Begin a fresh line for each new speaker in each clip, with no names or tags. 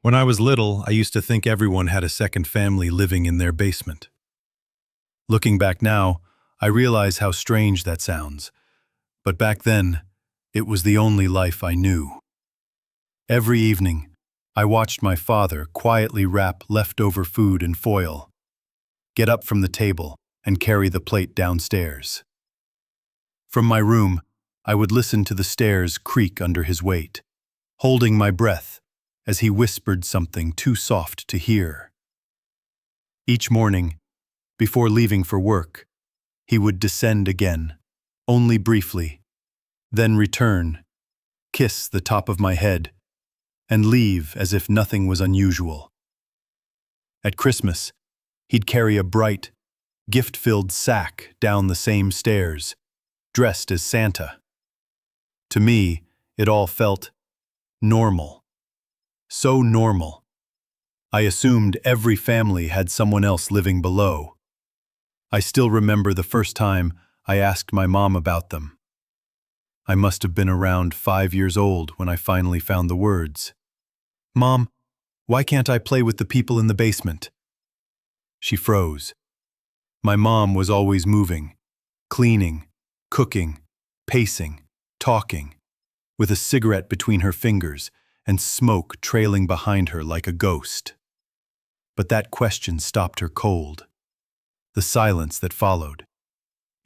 When I was little, I used to think everyone had a second family living in their basement. Looking back now, I realize how strange that sounds. But back then, it was the only life I knew. Every evening, I watched my father quietly wrap leftover food in foil, get up from the table, and carry the plate downstairs. From my room, I would listen to the stairs creak under his weight, holding my breath as he whispered something too soft to hear. Each morning, before leaving for work, he would descend again, only briefly, then return, kiss the top of my head, and leave as if nothing was unusual. At Christmas, he'd carry a bright, gift-filled sack down the same stairs, dressed as Santa. To me, it all felt normal. So normal. I assumed every family had someone else living below. I still remember the first time I asked my mom about them. I must have been around 5 years old when I finally found the words. "Mom, why can't I play with the people in the basement?" She froze. My mom was always moving, cleaning, cooking, pacing, talking, with a cigarette between her fingers and smoke trailing behind her like a ghost. But that question stopped her cold. The silence that followed.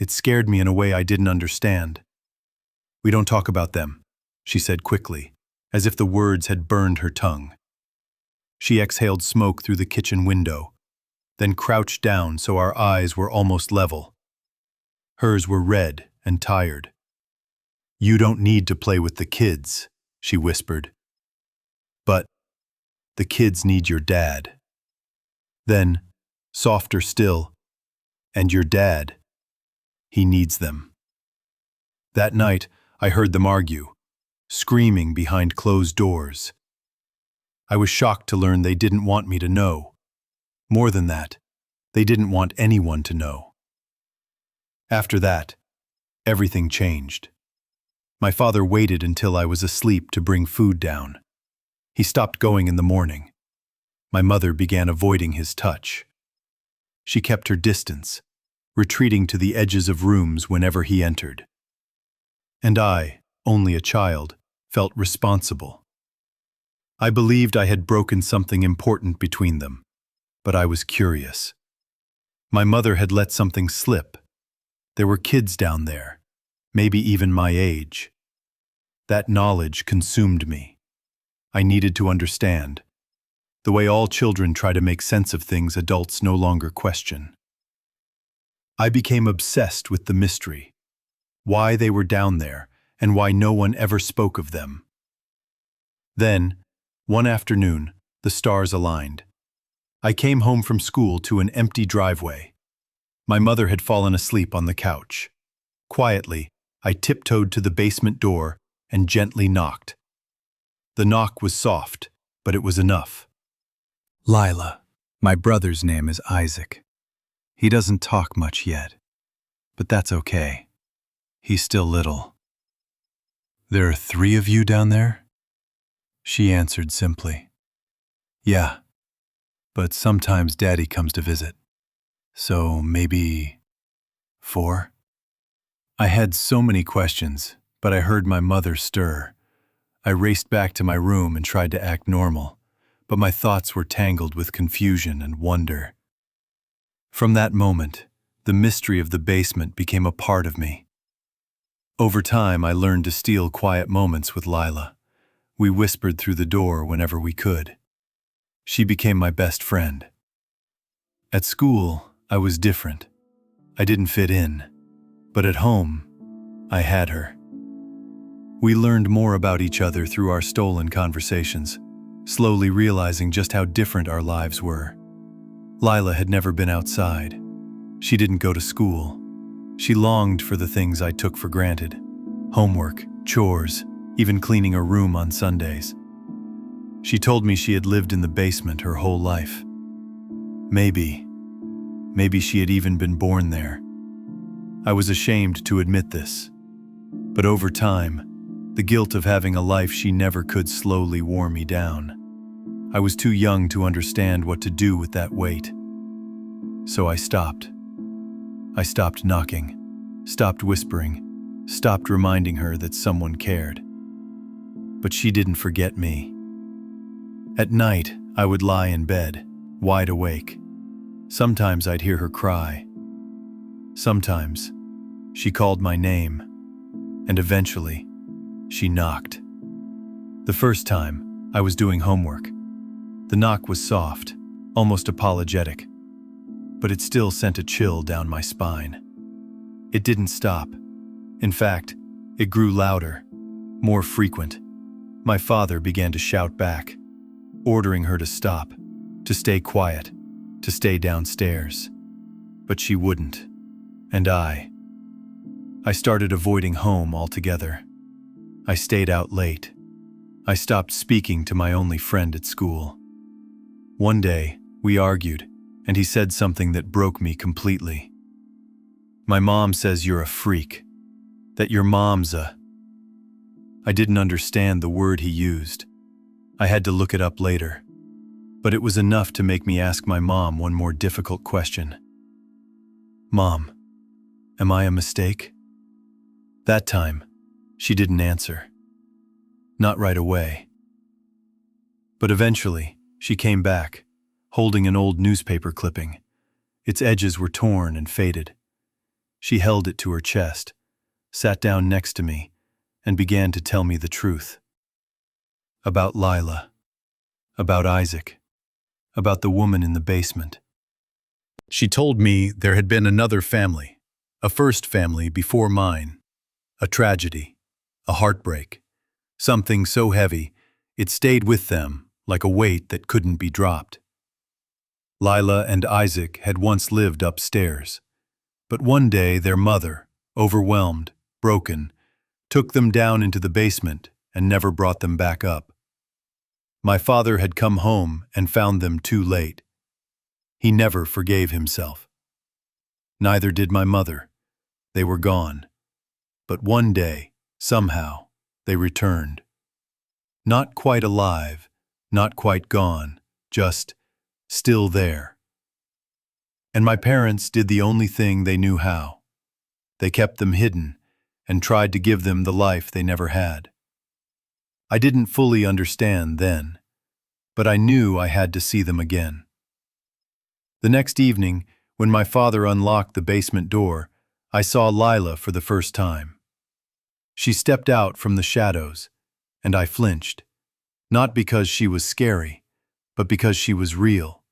It scared me in a way I didn't understand. "We don't talk about them," she said quickly, as if the words had burned her tongue. She exhaled smoke through the kitchen window, then crouched down so our eyes were almost level. Hers were red and tired. "You don't need to play with the kids," she whispered. "But the kids need your dad." Then, softer still, "And your dad, he needs them." That night, I heard them argue, screaming behind closed doors. I was shocked to learn they didn't want me to know. More than that, they didn't want anyone to know. After that, everything changed. My father waited until I was asleep to bring food down. He stopped going in the morning. My mother began avoiding his touch. She kept her distance, retreating to the edges of rooms whenever he entered. And I, only a child, felt responsible. I believed I had broken something important between them, but I was curious. My mother had let something slip. There were kids down there, maybe even my age. That knowledge consumed me. I needed to understand. The way all children try to make sense of things adults no longer question. I became obsessed with the mystery. Why they were down there, and why no one ever spoke of them. Then, one afternoon, the stars aligned. I came home from school to an empty driveway. My mother had fallen asleep on the couch. Quietly, I tiptoed to the basement door and gently knocked. The knock was soft, but it was enough.
Lila. My brother's name is Isaac. He doesn't talk much yet, but that's okay. He's still little. "There are 3 of you down there?" She answered simply. "Yeah, but sometimes Daddy comes to visit. So maybe 4? I had so many questions, but I heard my mother stir. I raced back to my room and tried to act normal, but my thoughts were tangled with confusion and wonder. From that moment, the mystery of the basement became a part of me. Over time, I learned to steal quiet moments with Lila. We whispered through the door whenever we could. She became my best friend. At school, I was different. I didn't fit in, but at home, I had her. We learned more about each other through our stolen conversations, slowly realizing just how different our lives were. Lila had never been outside. She didn't go to school. She longed for the things I took for granted. Homework, chores, even cleaning her room on Sundays. She told me she had lived in the basement her whole life. Maybe she had even been born there. I was ashamed to admit this. But over time, the guilt of having a life she never could slowly wore me down.
I was too young to understand what to do with that weight. So I stopped. I stopped knocking, stopped whispering, stopped reminding her that someone cared. But she didn't forget me. At night, I would lie in bed, wide awake. Sometimes I'd hear her cry. Sometimes she called my name, and eventually she knocked. The first time, I was doing homework. The knock was soft, almost apologetic, but it still sent a chill down my spine. It didn't stop. In fact, it grew louder, more frequent. My father began to shout back, ordering her to stop, to stay quiet, to stay downstairs. But she wouldn't. And I started avoiding home altogether. I stayed out late. I stopped speaking to my only friend at school. One day, we argued, and he said something that broke me completely. My mom says you're a freak, that your mom's a... I didn't understand the word he used. I had to look it up later. But it was enough to make me ask my mom one more difficult question. Mom, am I a mistake? That time, she didn't answer. Not right away. But eventually, she came back, holding an old newspaper clipping. Its edges were torn and faded. She held it to her chest, sat down next to me, and began to tell me the truth. About Lila, about Isaac, about the woman in the basement. She told me there had been another family, a first family before mine, a tragedy, a heartbreak, something so heavy it stayed with them like a weight that couldn't be dropped. Lila and Isaac had once lived upstairs, but one day their mother, overwhelmed, broken, took them down into the basement and never brought them back up. My father had come home and found them too late. He never forgave himself. Neither did my mother. They were gone. But one day, somehow, they returned. Not quite alive, not quite gone, just still there. And my parents did the only thing they knew how. They kept them hidden and tried to give them the life they never had. I didn't fully understand then, but I knew I had to see them again. The next evening, when my father unlocked the basement door, I saw Lila for the first time. She stepped out from the shadows, and I flinched, not because she was scary, but because she was real.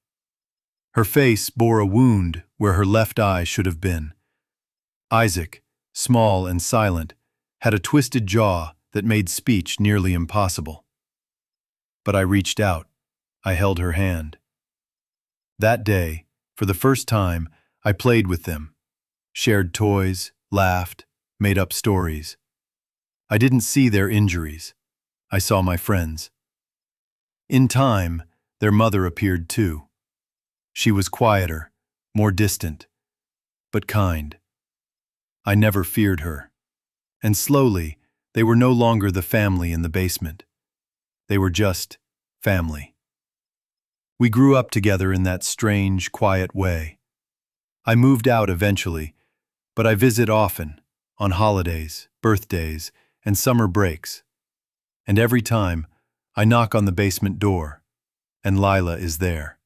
Her face bore a wound where her left eye should have been. Isaac, small and silent, had a twisted jaw that made speech nearly impossible. But I reached out. I held her hand. That day, for the first time, I played with them, shared toys, laughed, made up stories. I didn't see their injuries. I saw my friends. In time, their mother appeared too. She was quieter, more distant, but kind. I never feared her. And slowly, they were no longer the family in the basement. They were just family. We grew up together in that strange, quiet way. I moved out eventually, but I visit often, on holidays, birthdays, and summer breaks. And every time, I knock on the basement door, and Lila is there.